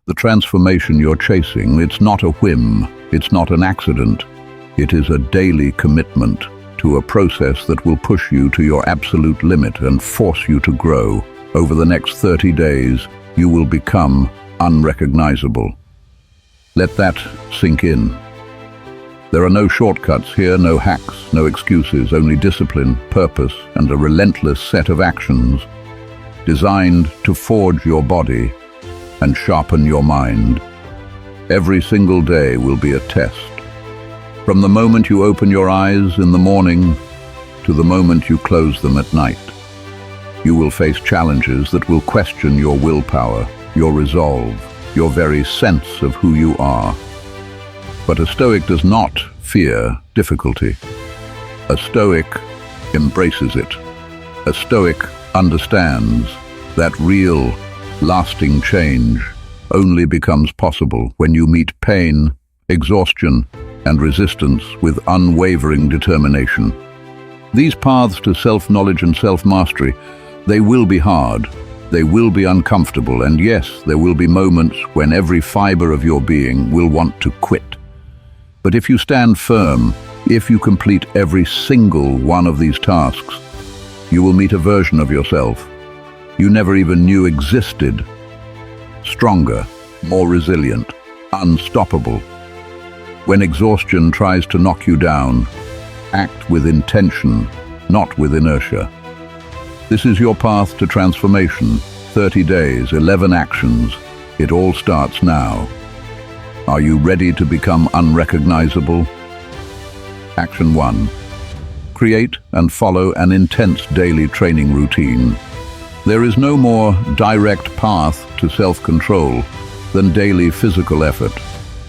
The transformation you're chasing, it's not a whim, it's not an accident. It is a daily commitment to a process that will push you to your absolute limit and force you to grow. Over the next 30 days, you will become unrecognizable. Let that sink in. There are no shortcuts here, no hacks, no excuses, only discipline, purpose, and a relentless set of actions designed to forge your body and sharpen your mind. Every single day will be a test. From the moment you open your eyes in the morning to the moment you close them at night, you will face challenges that will question your willpower, your resolve, your very sense of who you are. But a Stoic does not fear difficulty. A Stoic embraces it. A Stoic understands that real, lasting change only becomes possible when you meet pain, exhaustion, and resistance with unwavering determination. These paths to self-knowledge and self-mastery, they will be hard, they will be uncomfortable, and yes, there will be moments when every fiber of your being will want to quit. But if you stand firm, if you complete every single one of these tasks, you will meet a version of yourself you never even knew existed. Stronger, more resilient, unstoppable. When exhaustion tries to knock you down, act with intention, not with inertia. This is your path to transformation. 30 days, 11 actions. It all starts now. Are you ready to become unrecognizable? Action 1. Create and follow an intense daily training routine. There is no more direct path to self-control than daily physical effort.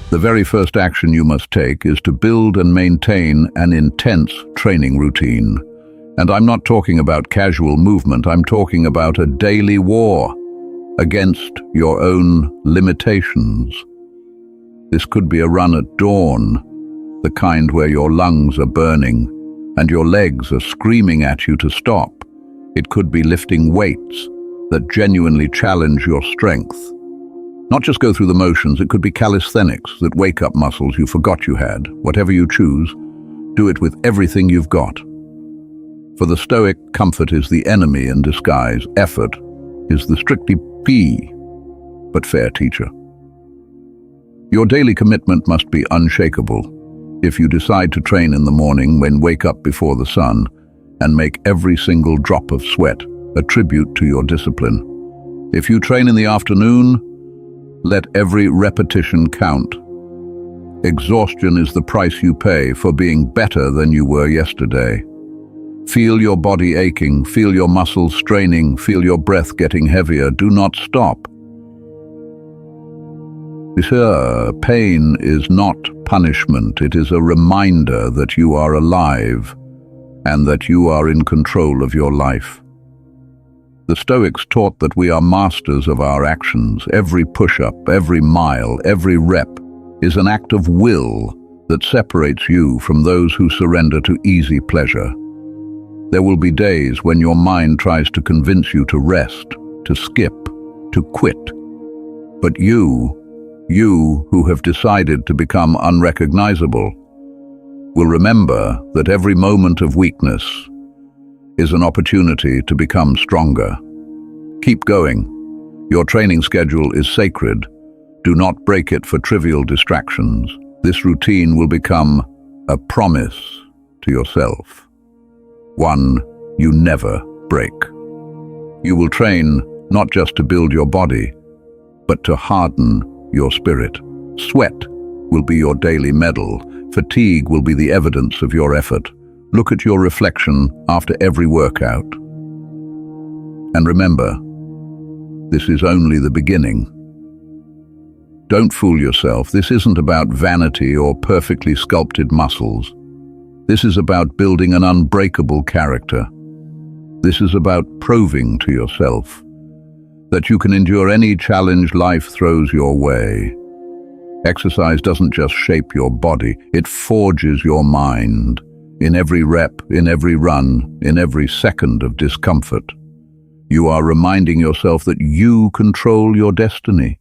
The very first action you must take is to build and maintain an intense training routine. And I'm not talking about casual movement, I'm talking about a daily war against your own limitations. This could be a run at dawn, the kind where your lungs are burning and your legs are screaming at you to stop. It could be lifting weights that genuinely challenge your strength. Not just go through the motions, it could be calisthenics that wake up muscles you forgot you had. Whatever you choose, do it with everything you've got. For the Stoic, comfort is the enemy in disguise. Effort is the strictly but fair teacher. Your daily commitment must be unshakable. If you decide to train in the morning, wake up before the sun and make every single drop of sweat a tribute to your discipline. If you train in the afternoon, let every repetition count. Exhaustion is the price you pay for being better than you were yesterday. Feel your body aching, feel your muscles straining, feel your breath getting heavier. Do not stop. Pain is not punishment. It is a reminder that you are alive and that you are in control of your life. The Stoics taught that we are masters of our actions. Every push-up, every mile, every rep is an act of will that separates you from those who surrender to easy pleasure. There will be days when your mind tries to convince you to rest, to skip, to quit. But you who have decided to become unrecognizable, will remember that every moment of weakness is an opportunity to become stronger. Keep going. Your training schedule is sacred. Do not break it for trivial distractions. This routine will become a promise to yourself. One you never break. You will train not just to build your body, but to harden your spirit. Sweat will be your daily medal. Fatigue will be the evidence of your effort. Look at your reflection after every workout. And remember, this is only the beginning. Don't fool yourself. This isn't about vanity or perfectly sculpted muscles. This is about building an unbreakable character. This is about proving to yourself that you can endure any challenge life throws your way. Exercise doesn't just shape your body, it forges your mind. In every rep, in every run, in every second of discomfort, you are reminding yourself that you control your destiny.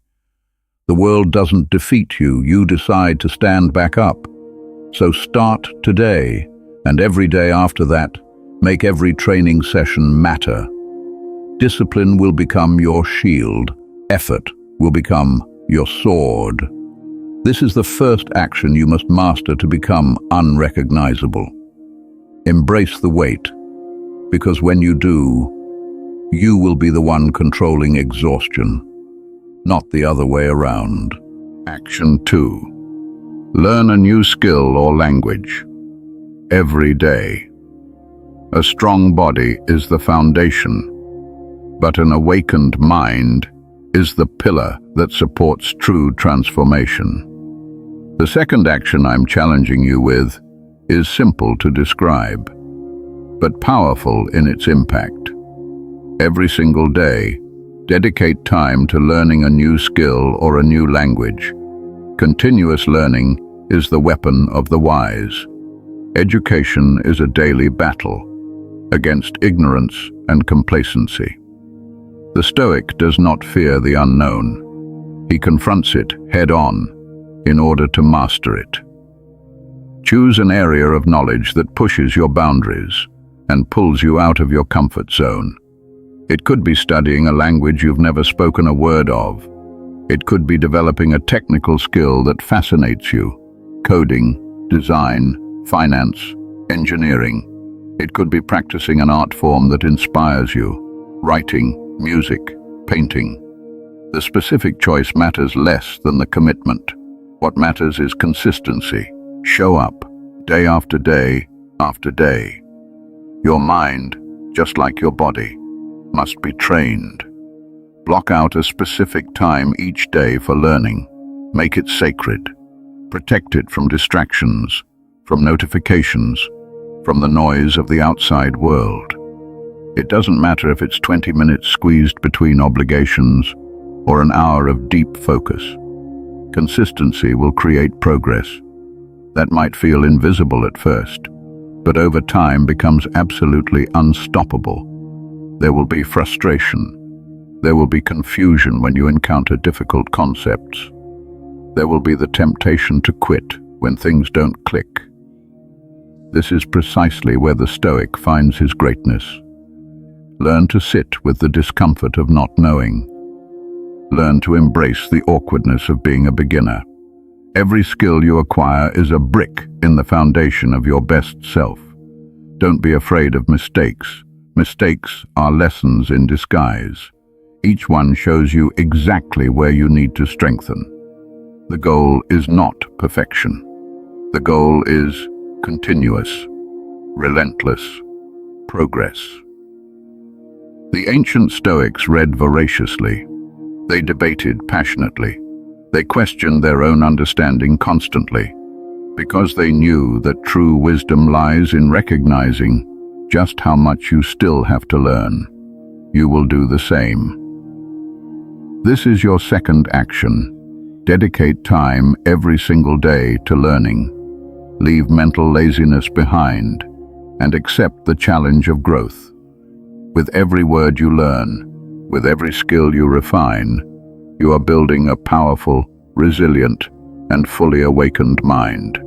The world doesn't defeat you, you decide to stand back up. So start today, and every day after that, make every training session matter. Discipline will become your shield. Effort will become your sword. This is the first action you must master to become unrecognizable. Embrace the weight, because when you do, you will be the one controlling exhaustion, not the other way around. Action 2. Learn a new skill or language. Every day. A strong body is the foundation, but an awakened mind is the pillar that supports true transformation. The second action I'm challenging you with is simple to describe, but powerful in its impact. Every single day, dedicate time to learning a new skill or a new language. Continuous learning is the weapon of the wise. Education is a daily battle against ignorance and complacency. The Stoic does not fear the unknown. He confronts it head-on in order to master it. Choose an area of knowledge that pushes your boundaries and pulls you out of your comfort zone. It could be studying a language you've never spoken a word of. It could be developing a technical skill that fascinates you: coding, design, finance, engineering. It could be practicing an art form that inspires you: writing, music, painting. The specific choice matters less than the commitment. What matters is consistency. Show up, day after day after day. Your mind, just like your body, must be trained. Block out a specific time each day for learning. Make it sacred. Protect it from distractions, from notifications, from the noise of the outside world. It doesn't matter if it's 20 minutes squeezed between obligations or an hour of deep focus. Consistency will create progress. That might feel invisible at first, but over time becomes absolutely unstoppable. There will be frustration. There will be confusion when you encounter difficult concepts. There will be the temptation to quit when things don't click. This is precisely where the Stoic finds his greatness. Learn to sit with the discomfort of not knowing. Learn to embrace the awkwardness of being a beginner. Every skill you acquire is a brick in the foundation of your best self. Don't be afraid of mistakes. Mistakes are lessons in disguise. Each one shows you exactly where you need to strengthen. The goal is not perfection. The goal is continuous, relentless progress. The ancient Stoics read voraciously. They debated passionately. They questioned their own understanding constantly, because they knew that true wisdom lies in recognizing just how much you still have to learn. You will do the same. This is your second action. Dedicate time every single day to learning. Leave mental laziness behind and accept the challenge of growth. With every word you learn, with every skill you refine, you are building a powerful, resilient, and fully awakened mind.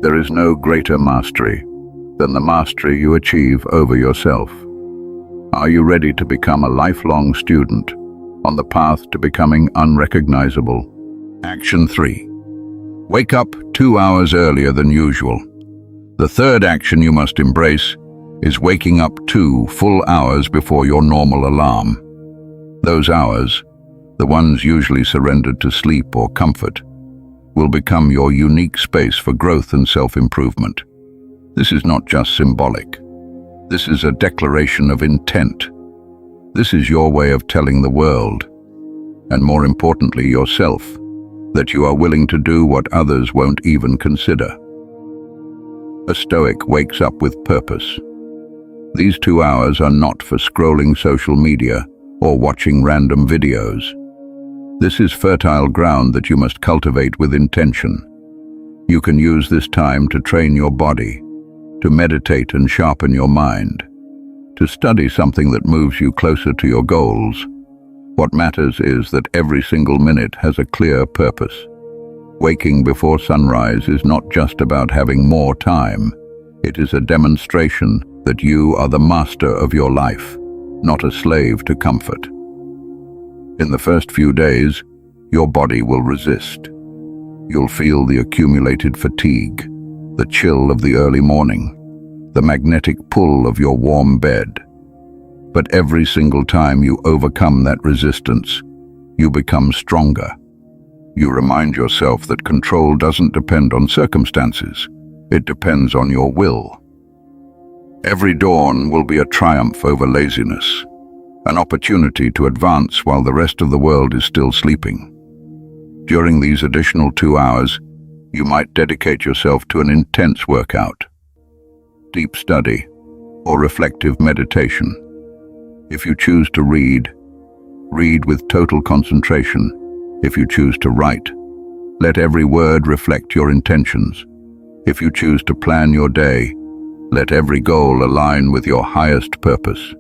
There is no greater mastery than the mastery you achieve over yourself. Are you ready to become a lifelong student on the path to becoming unrecognizable? Action 3. Wake up 2 hours earlier than usual. The third action you must embrace is waking up 2 full hours before your normal alarm. Those hours, the ones usually surrendered to sleep or comfort, will become your unique space for growth and self-improvement. This is not just symbolic. This is a declaration of intent. This is your way of telling the world, and more importantly yourself, that you are willing to do what others won't even consider. A Stoic wakes up with purpose. These 2 hours are not for scrolling social media or watching random videos. This is fertile ground that you must cultivate with intention. You can use this time to train your body, to meditate and sharpen your mind, to study something that moves you closer to your goals, What matters is that every single minute has a clear purpose. Waking before sunrise is not just about having more time. It is a demonstration that you are the master of your life, not a slave to comfort. In the first few days, your body will resist. You'll feel the accumulated fatigue, the chill of the early morning, the magnetic pull of your warm bed. But every single time you overcome that resistance, you become stronger. You remind yourself that control doesn't depend on circumstances. It depends on your will. Every dawn will be a triumph over laziness, an opportunity to advance while the rest of the world is still sleeping. During these additional 2 hours, you might dedicate yourself to an intense workout, deep study, or reflective meditation. If you choose to read, read with total concentration. If you choose to write, let every word reflect your intentions. If you choose to plan your day, let every goal align with your highest purpose.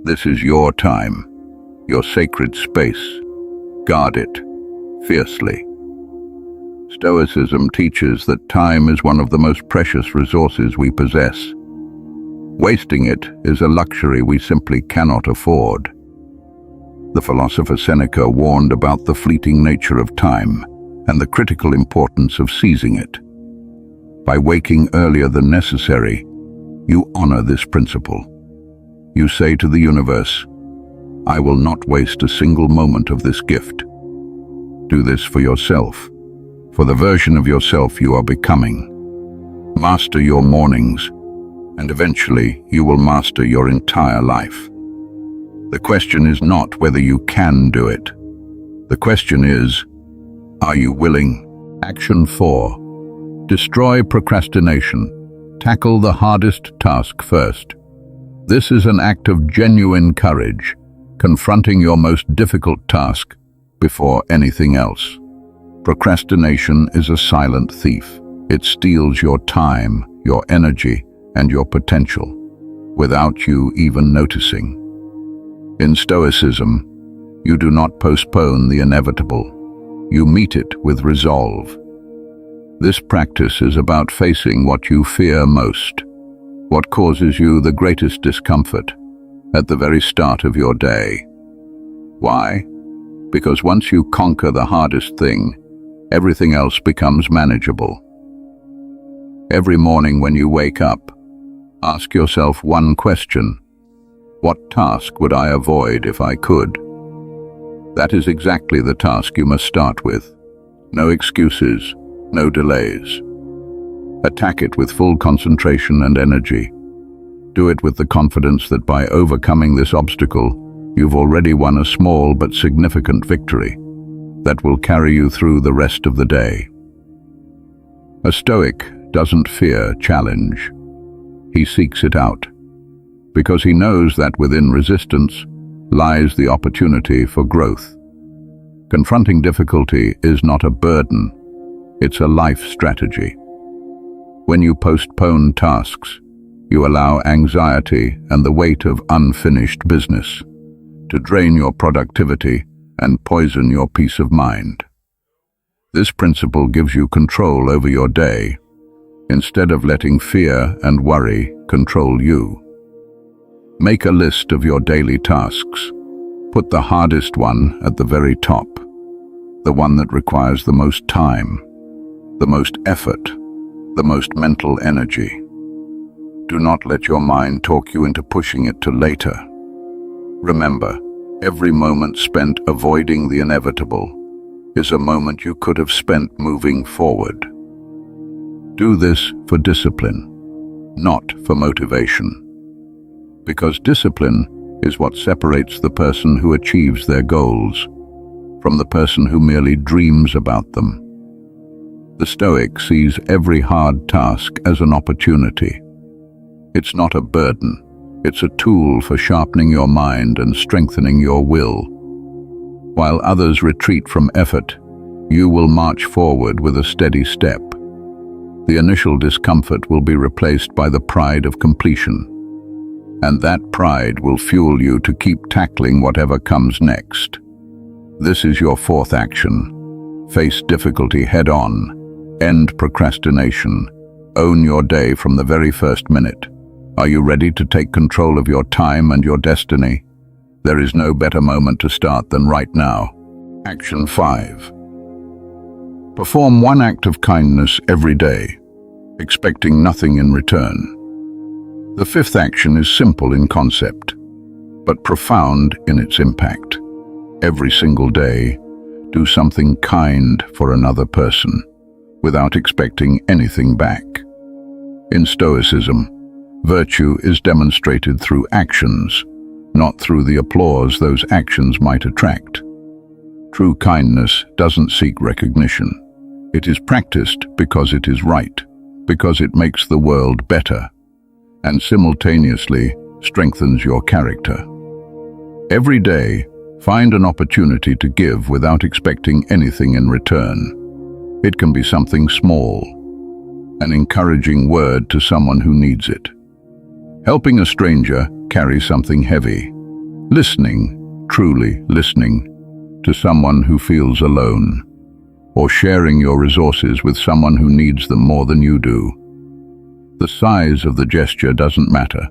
This is your time, your sacred space. Guard it fiercely. Stoicism teaches that time is one of the most precious resources we possess. Wasting it is a luxury we simply cannot afford. The philosopher Seneca warned about the fleeting nature of time and the critical importance of seizing it. By waking earlier than necessary, you honor this principle. You say to the universe, "I will not waste a single moment of this gift." Do this for yourself, for the version of yourself you are becoming. Master your mornings, and eventually you will master your entire life. The question is not whether you can do it. The question is, are you willing? Action 4. Destroy procrastination. Tackle the hardest task first. This is an act of genuine courage, confronting your most difficult task before anything else. Procrastination is a silent thief. It steals your time, your energy, and your potential, without you even noticing. In Stoicism, you do not postpone the inevitable. You meet it with resolve. This practice is about facing what you fear most, what causes you the greatest discomfort, at the very start of your day. Why? Because once you conquer the hardest thing, everything else becomes manageable. Every morning when you wake up, ask yourself one question: what task would I avoid if I could? That is exactly the task you must start with. No excuses, no delays. Attack it with full concentration and energy. Do it with the confidence that by overcoming this obstacle, you've already won a small but significant victory that will carry you through the rest of the day. A Stoic doesn't fear challenge. He seeks it out, because he knows that within resistance lies the opportunity for growth. Confronting difficulty is not a burden, it's a life strategy. When you postpone tasks, you allow anxiety and the weight of unfinished business to drain your productivity and poison your peace of mind. This principle gives you control over your day, instead of letting fear and worry control you. Make a list of your daily tasks. Put the hardest one at the very top, the one that requires the most time, the most effort, the most mental energy. Do not let your mind talk you into pushing it to later. Remember, every moment spent avoiding the inevitable is a moment you could have spent moving forward. Do this for discipline, not for motivation. Because discipline is what separates the person who achieves their goals from the person who merely dreams about them. The Stoic sees every hard task as an opportunity. It's not a burden. It's a tool for sharpening your mind and strengthening your will. While others retreat from effort, you will march forward with a steady step. The initial discomfort will be replaced by the pride of completion. and that pride will fuel you to keep tackling whatever comes next. This is your fourth action. Face difficulty head-on. End procrastination. Own your day from the very first minute. Are you ready to take control of your time and your destiny? There is no better moment to start than right now. Action 5. Perform one act of kindness every day, expecting nothing in return. The fifth action is simple in concept, but profound in its impact. Every single day, do something kind for another person, without expecting anything back. In Stoicism, virtue is demonstrated through actions, not through the applause those actions might attract. True kindness doesn't seek recognition. It is practiced because it is right, because it makes the world better, and simultaneously strengthens your character. Every day, find an opportunity to give without expecting anything in return. It can be something small, an encouraging word to someone who needs it. Helping a stranger carry something heavy. Listening, truly listening, to someone who feels alone. Or sharing your resources with someone who needs them more than you do. The size of the gesture doesn't matter.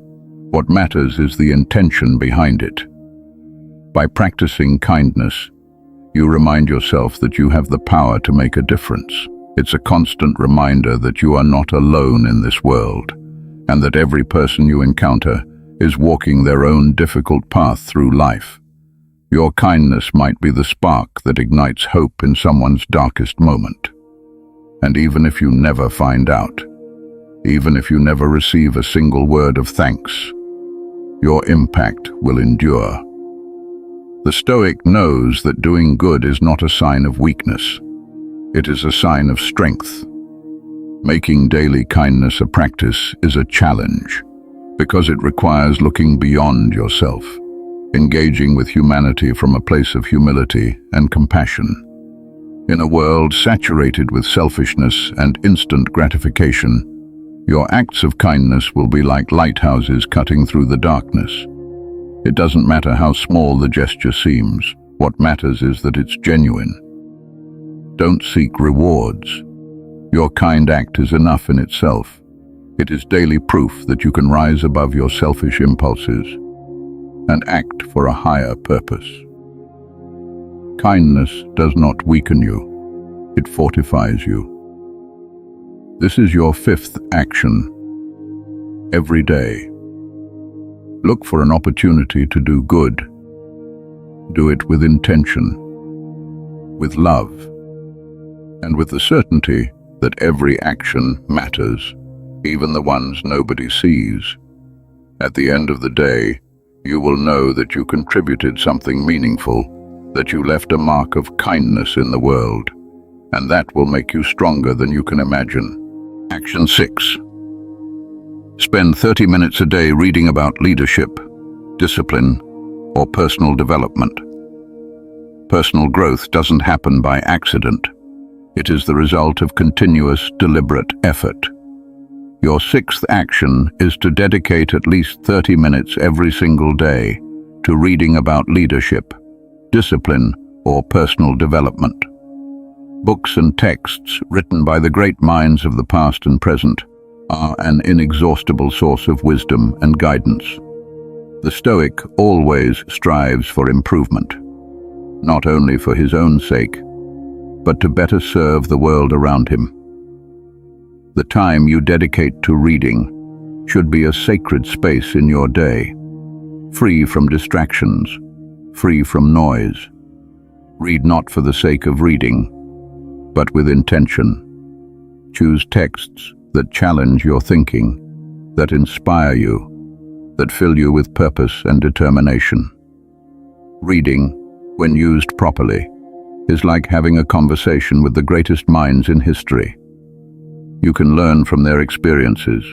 What matters is the intention behind it. By practicing kindness, you remind yourself that you have the power to make a difference. It's a constant reminder that you are not alone in this world, and that every person you encounter is walking their own difficult path through life. Your kindness might be the spark that ignites hope in someone's darkest moment. And even if you never find out, even if you never receive a single word of thanks, your impact will endure. The Stoic knows that doing good is not a sign of weakness. It is a sign of strength. Making daily kindness a practice is a challenge, because it requires looking beyond yourself, engaging with humanity from a place of humility and compassion. In a world saturated with selfishness and instant gratification, your acts of kindness will be like lighthouses cutting through the darkness. It doesn't matter how small the gesture seems. What matters is that it's genuine. Don't seek rewards. Your kind act is enough in itself. It is daily proof that you can rise above your selfish impulses and act for a higher purpose. Kindness does not weaken you. It fortifies you. This is your fifth action. Every day, look for an opportunity to do good. Do it with intention, with love, and with the certainty that every action matters, even the ones nobody sees. At the end of the day, you will know that you contributed something meaningful, that you left a mark of kindness in the world, and that will make you stronger than you can imagine. Action 6. Spend 30 minutes a day reading about leadership, discipline, or personal development. Personal growth doesn't happen by accident. It is the result of continuous, deliberate effort. Your sixth action is to dedicate at least 30 minutes every single day to reading about leadership, discipline, or personal development. Books and texts written by the great minds of the past and present are an inexhaustible source of wisdom and guidance. The Stoic always strives for improvement, not only for his own sake, but to better serve the world around him. The time you dedicate to reading should be a sacred space in your day, free from distractions, free from noise. Read not for the sake of reading, but with intention. Choose texts that challenge your thinking, that inspire you, that fill you with purpose and determination. Reading, when used properly, is like having a conversation with the greatest minds in history. You can learn from their experiences,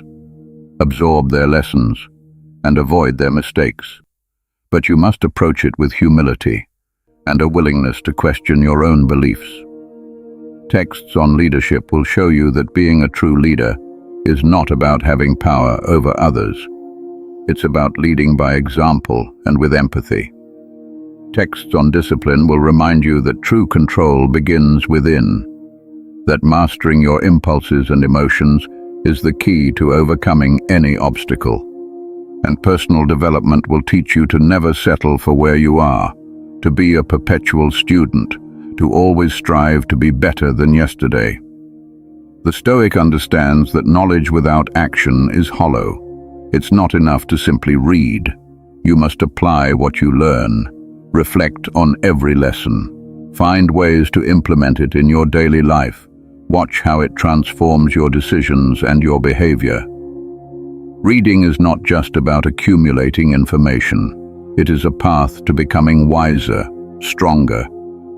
absorb their lessons, and avoid their mistakes. But you must approach it with humility and a willingness to question your own beliefs. Texts on leadership will show you that being a true leader is not about having power over others. It's about leading by example and with empathy. Texts on discipline will remind you that true control begins within, that mastering your impulses and emotions is the key to overcoming any obstacle. And personal development will teach you to never settle for where you are, to be a perpetual student, to always strive to be better than yesterday. The Stoic understands that knowledge without action is hollow. It's not enough to simply read. You must apply what you learn. Reflect on every lesson. Find ways to implement it in your daily life. Watch how it transforms your decisions and your behavior. Reading is not just about accumulating information. It is a path to becoming wiser, stronger,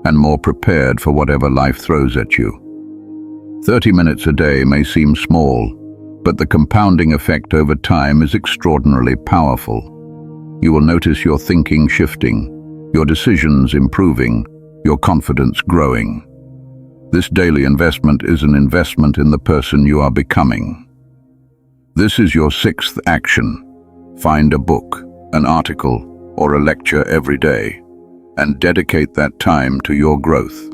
and more prepared for whatever life throws at you. 30 minutes a day may seem small, but the compounding effect over time is extraordinarily powerful. You will notice your thinking shifting, your decisions improving, your confidence growing. This daily investment is an investment in the person you are becoming. This is your sixth action. Find a book, an article, or a lecture every day, and dedicate that time to your growth.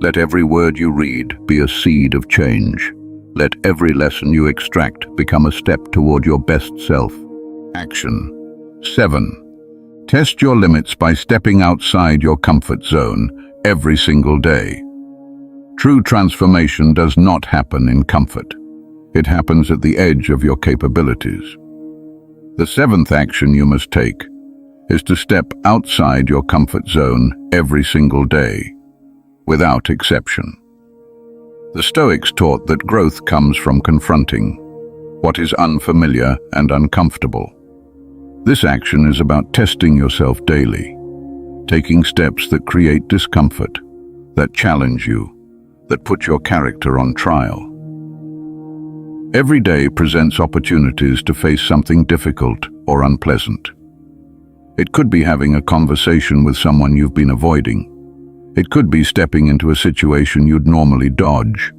Let every word you read be a seed of change. Let every lesson you extract become a step toward your best self. Action 7. Test your limits by stepping outside your comfort zone every single day. True transformation does not happen in comfort. It happens at the edge of your capabilities. The seventh action you must take is to step outside your comfort zone every single day, without exception. The Stoics taught that growth comes from confronting what is unfamiliar and uncomfortable. This action is about testing yourself daily, taking steps that create discomfort, that challenge you, that put your character on trial. Every day presents opportunities to face something difficult or unpleasant. It could be having a conversation with someone you've been avoiding. It could be stepping into a situation you'd normally dodge.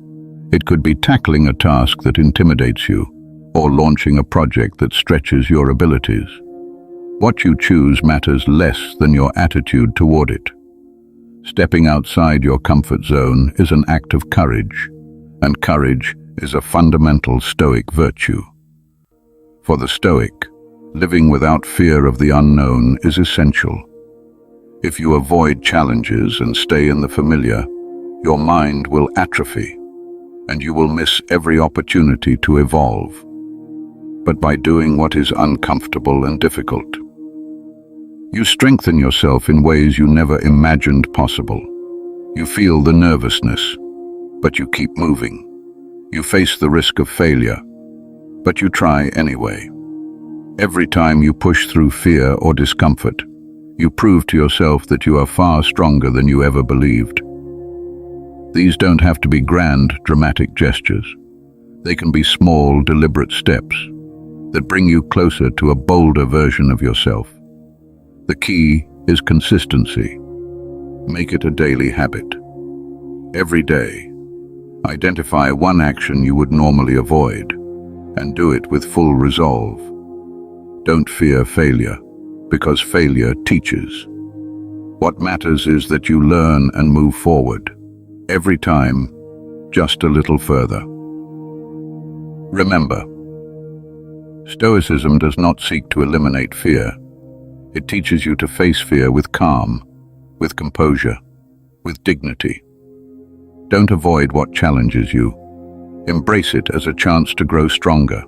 It could be tackling a task that intimidates you, or launching a project that stretches your abilities. What you choose matters less than your attitude toward it. Stepping outside your comfort zone is an act of courage, and courage is a fundamental Stoic virtue. For the Stoic, living without fear of the unknown is essential. If you avoid challenges and stay in the familiar, your mind will atrophy, and you will miss every opportunity to evolve. But by doing what is uncomfortable and difficult, you strengthen yourself in ways you never imagined possible. You feel the nervousness, but you keep moving. You face the risk of failure, but you try anyway. Every time you push through fear or discomfort, you prove to yourself that you are far stronger than you ever believed. These don't have to be grand, dramatic gestures. They can be small, deliberate steps that bring you closer to a bolder version of yourself. The key is consistency. Make it a daily habit. Every day, identify one action you would normally avoid and do it with full resolve. Don't fear failure, because failure teaches. What matters is that you learn and move forward. Every time, just a little further. Remember, Stoicism does not seek to eliminate fear. It teaches you to face fear with calm, with composure, with dignity. Don't avoid what challenges you. Embrace it as a chance to grow stronger.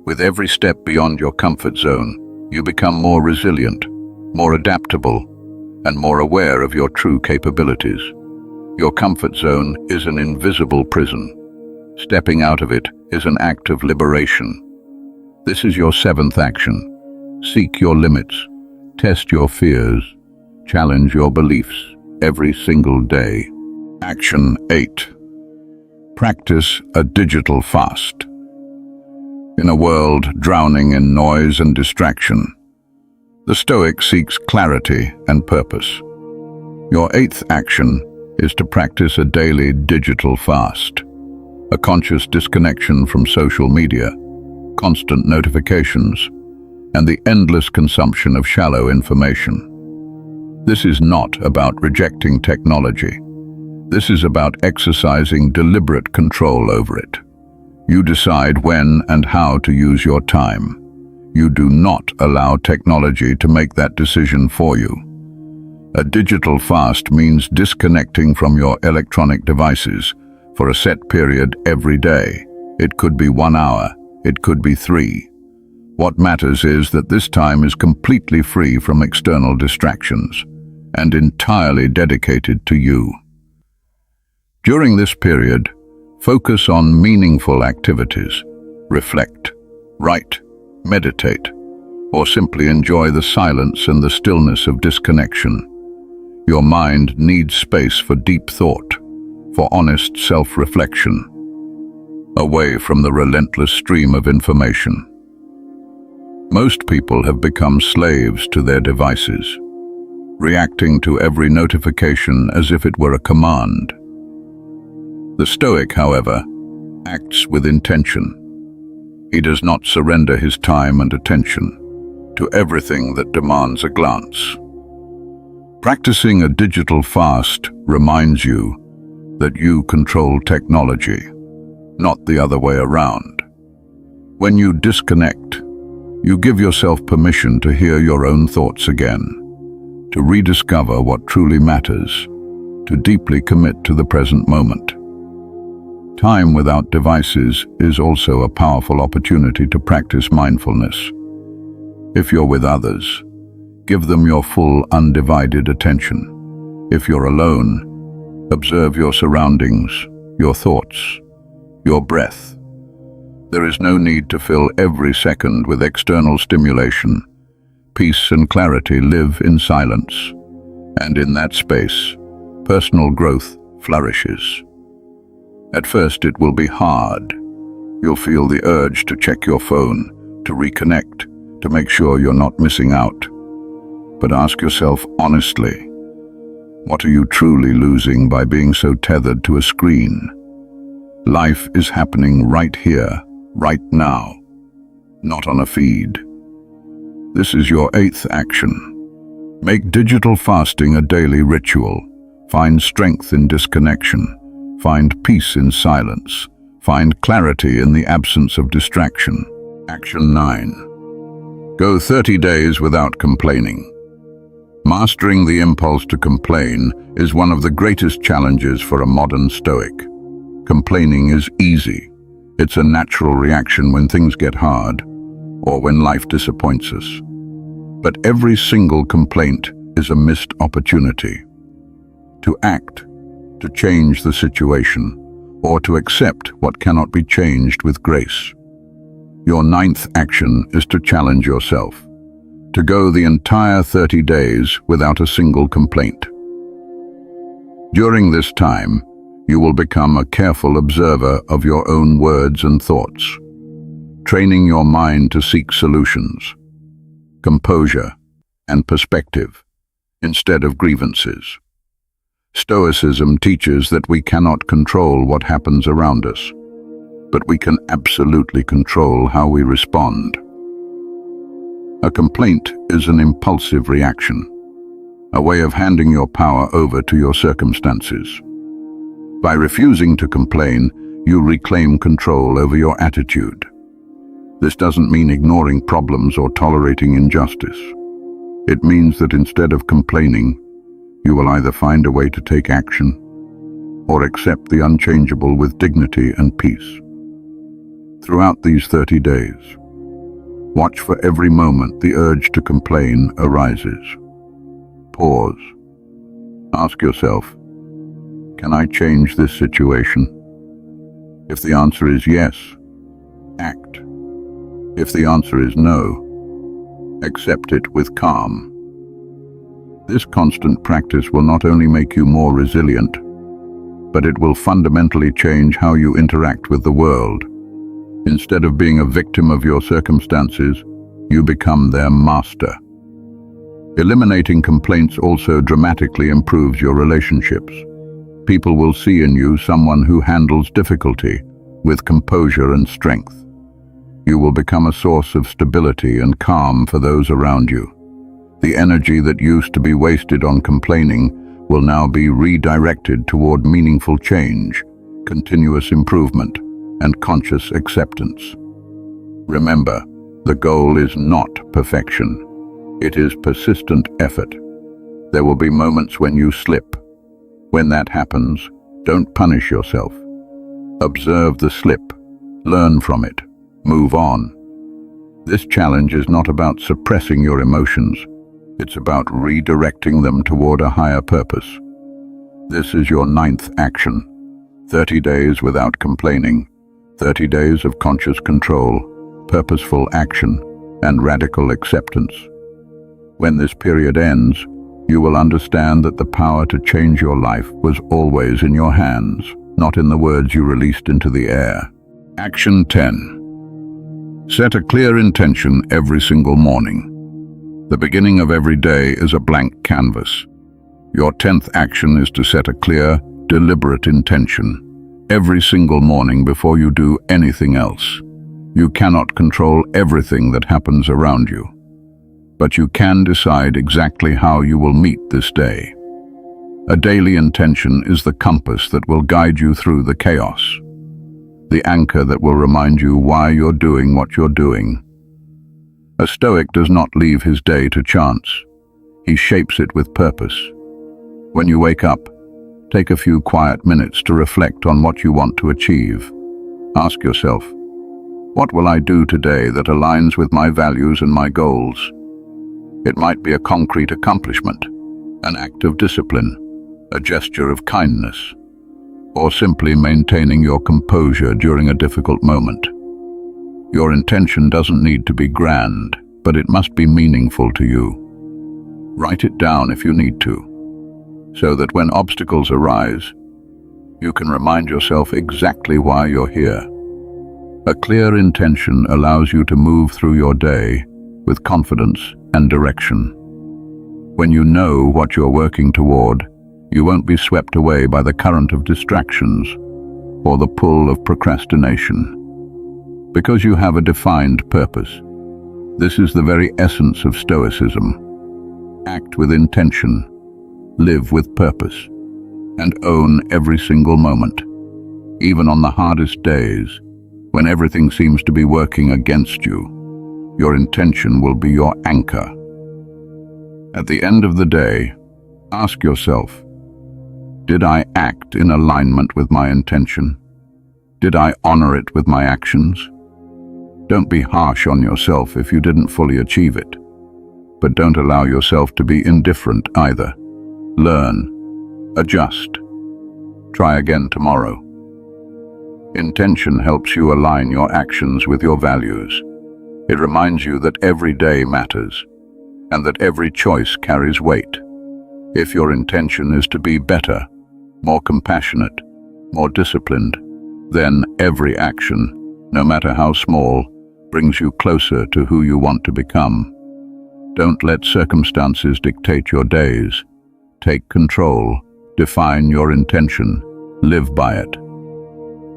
With every step beyond your comfort zone, you become more resilient, more adaptable, and more aware of your true capabilities. Your comfort zone is an invisible prison. Stepping out of it is an act of liberation. This is your seventh action. Seek your limits. Test your fears. Challenge your beliefs every single day. Action 8. Practice a digital fast. In a world drowning in noise and distraction, the Stoic seeks clarity and purpose. Your eighth action is to practice a daily digital fast, a conscious disconnection from social media, constant notifications, and the endless consumption of shallow information. This is not about rejecting technology. This is about exercising deliberate control over it. You decide when and how to use your time. You do not allow technology to make that decision for you. A digital fast means disconnecting from your electronic devices for a set period every day. It could be 1 hour, it could be 3. What matters is that this time is completely free from external distractions and entirely dedicated to you. During this period, focus on meaningful activities. Reflect, write, meditate, or simply enjoy the silence and the stillness of disconnection. Your mind needs space for deep thought, for honest self-reflection, away from the relentless stream of information. Most people have become slaves to their devices, reacting to every notification as if it were a command. The Stoic, however, acts with intention. He does not surrender his time and attention to everything that demands a glance. Practicing a digital fast reminds you that you control technology, not the other way around. When you disconnect, you give yourself permission to hear your own thoughts again, to rediscover what truly matters, to deeply commit to the present moment. Time without devices is also a powerful opportunity to practice mindfulness. If you're with others, give them your full, undivided attention. If you're alone, observe your surroundings, your thoughts, your breath. There is no need to fill every second with external stimulation. Peace and clarity live in silence, and in that space, personal growth flourishes. At first it will be hard. You'll feel the urge to check your phone, to reconnect, to make sure you're not missing out. But ask yourself honestly, what are you truly losing by being so tethered to a screen? Life is happening right here, right now, not on a feed. This is your 8th action. Make digital fasting a daily ritual. Find strength in disconnection. Find peace in silence. Find clarity in the absence of distraction. Action 9. Go 30 days without complaining. Mastering the impulse to complain is one of the greatest challenges for a modern Stoic. Complaining is easy. It's a natural reaction when things get hard or when life disappoints us. But every single complaint is a missed opportunity to act, to change the situation, or to accept what cannot be changed with grace. Your 9th action is to challenge yourself, to go the entire 30 days without a single complaint. During this time, you will become a careful observer of your own words and thoughts, training your mind to seek solutions, composure, and perspective, instead of grievances. Stoicism teaches that we cannot control what happens around us, but we can absolutely control how we respond. A complaint is an impulsive reaction, a way of handing your power over to your circumstances. By refusing to complain, you reclaim control over your attitude. This doesn't mean ignoring problems or tolerating injustice. It means that instead of complaining, you will either find a way to take action or accept the unchangeable with dignity and peace. Throughout these 30 days, watch for every moment the urge to complain arises. Pause. Ask yourself, can I change this situation? If the answer is yes, act. If the answer is no, accept it with calm. This constant practice will not only make you more resilient, but it will fundamentally change how you interact with the world. Instead of being a victim of your circumstances, you become their master. Eliminating complaints also dramatically improves your relationships. People will see in you someone who handles difficulty with composure and strength. You will become a source of stability and calm for those around you. The energy that used to be wasted on complaining will now be redirected toward meaningful change, continuous improvement, and conscious acceptance. Remember, the goal is not perfection. It is persistent effort. There will be moments when you slip. When that happens, don't punish yourself. Observe the slip, learn from it, move on. This challenge is not about suppressing your emotions. It's about redirecting them toward a higher purpose. This is your 9th action. 30 days without complaining. 30 days of conscious control, purposeful action, and radical acceptance. When this period ends, you will understand that the power to change your life was always in your hands, not in the words you released into the air. Action 10. Set a clear intention every single morning. The beginning of every day is a blank canvas. Your 10th action is to set a clear, deliberate intention every single morning before you do anything else. You cannot control everything that happens around you, but you can decide exactly how you will meet this day. A daily intention is the compass that will guide you through the chaos, the anchor that will remind you why you're doing what you're doing. A Stoic does not leave his day to chance. He shapes it with purpose. When you wake up, take a few quiet minutes to reflect on what you want to achieve. Ask yourself, what will I do today that aligns with my values and my goals? It might be a concrete accomplishment, an act of discipline, a gesture of kindness, or simply maintaining your composure during a difficult moment. Your intention doesn't need to be grand, but it must be meaningful to you. Write it down if you need to, so that when obstacles arise, you can remind yourself exactly why you're here. A clear intention allows you to move through your day with confidence and direction. When you know what you're working toward, you won't be swept away by the current of distractions or the pull of procrastination. Because you have a defined purpose. This is the very essence of Stoicism. Act with intention, live with purpose, and own every single moment. Even on the hardest days, when everything seems to be working against you, your intention will be your anchor. At the end of the day, ask yourself, did I act in alignment with my intention? Did I honor it with my actions? Don't be harsh on yourself if you didn't fully achieve it. But don't allow yourself to be indifferent either. Learn, adjust, try again tomorrow. Intention helps you align your actions with your values. It reminds you that every day matters, and that every choice carries weight. If your intention is to be better, more compassionate, more disciplined, then every action, no matter how small, brings you closer to who you want to become. Don't let circumstances dictate your days. Take control, define your intention, live by it.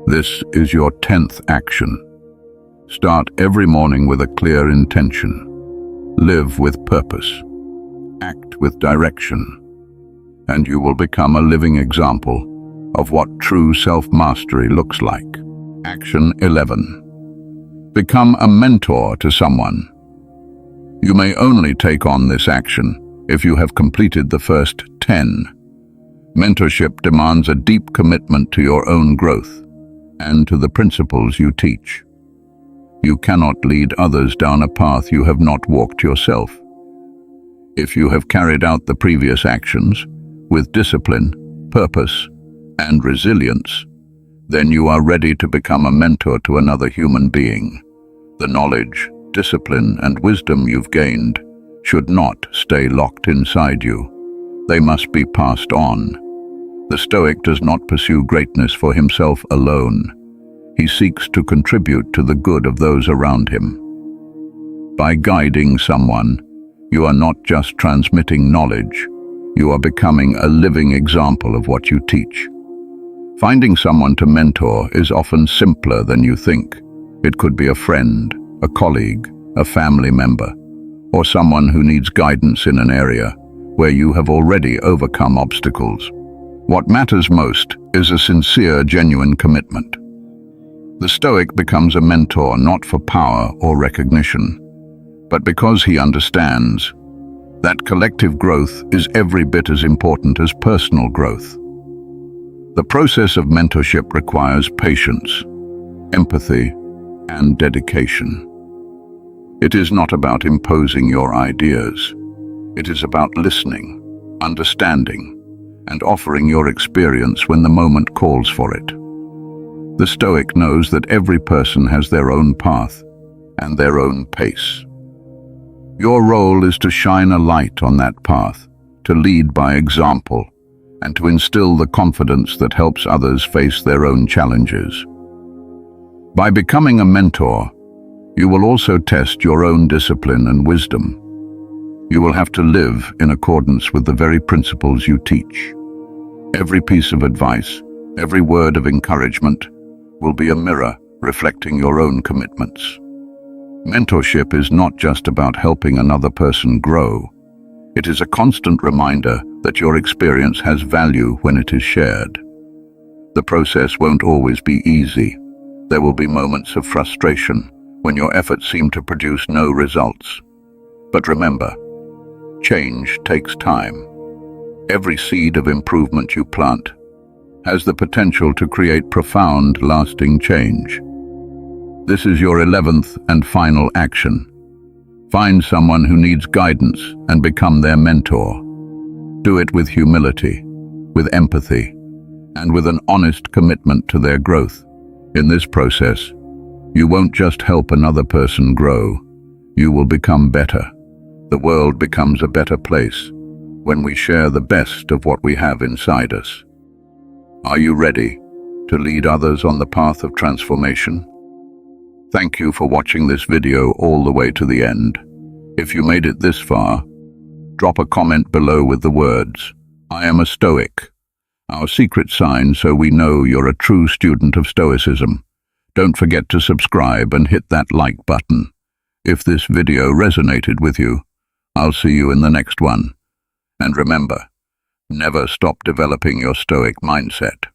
This is your 10th action. Start every morning with a clear intention. Live with purpose. Act with direction. And you will become a living example of what true self-mastery looks like. Action 11. Become a mentor to someone. You may only take on this action if you have completed the first 10. Mentorship demands a deep commitment to your own growth and to the principles you teach. You cannot lead others down a path you have not walked yourself. If you have carried out the previous actions with discipline, purpose, and resilience, then you are ready to become a mentor to another human being. The knowledge, discipline, and wisdom you've gained should not stay locked inside you. They must be passed on. The Stoic does not pursue greatness for himself alone. He seeks to contribute to the good of those around him. By guiding someone, you are not just transmitting knowledge, you are becoming a living example of what you teach. Finding someone to mentor is often simpler than you think. It could be a friend, a colleague, a family member, or someone who needs guidance in an area where you have already overcome obstacles. What matters most is a sincere, genuine commitment. The Stoic becomes a mentor not for power or recognition, but because he understands that collective growth is every bit as important as personal growth. The process of mentorship requires patience, empathy, and dedication. It is not about imposing your ideas. It is about listening, understanding, and offering your experience when the moment calls for it. The Stoic knows that every person has their own path and their own pace. Your role is to shine a light on that path, to lead by example, and to instill the confidence that helps others face their own challenges. By becoming a mentor, you will also test your own discipline and wisdom. You will have to live in accordance with the very principles you teach. Every piece of advice, every word of encouragement will be a mirror reflecting your own commitments. Mentorship is not just about helping another person grow. It is a constant reminder that your experience has value when it is shared. The process won't always be easy. There will be moments of frustration when your efforts seem to produce no results. But remember, change takes time. Every seed of improvement you plant has the potential to create profound, lasting change. This is your 11th and final action. Find someone who needs guidance and become their mentor. Do it with humility, with empathy, and with an honest commitment to their growth. In this process, you won't just help another person grow, you will become better. The world becomes a better place when we share the best of what we have inside us. Are you ready to lead others on the path of transformation? Thank you for watching this video all the way to the end. If you made it this far, drop a comment below with the words, "I am a Stoic," our secret sign so we know you're a true student of Stoicism. Don't forget to subscribe and hit that like button. If this video resonated with you, I'll see you in the next one. And remember, never stop developing your Stoic mindset.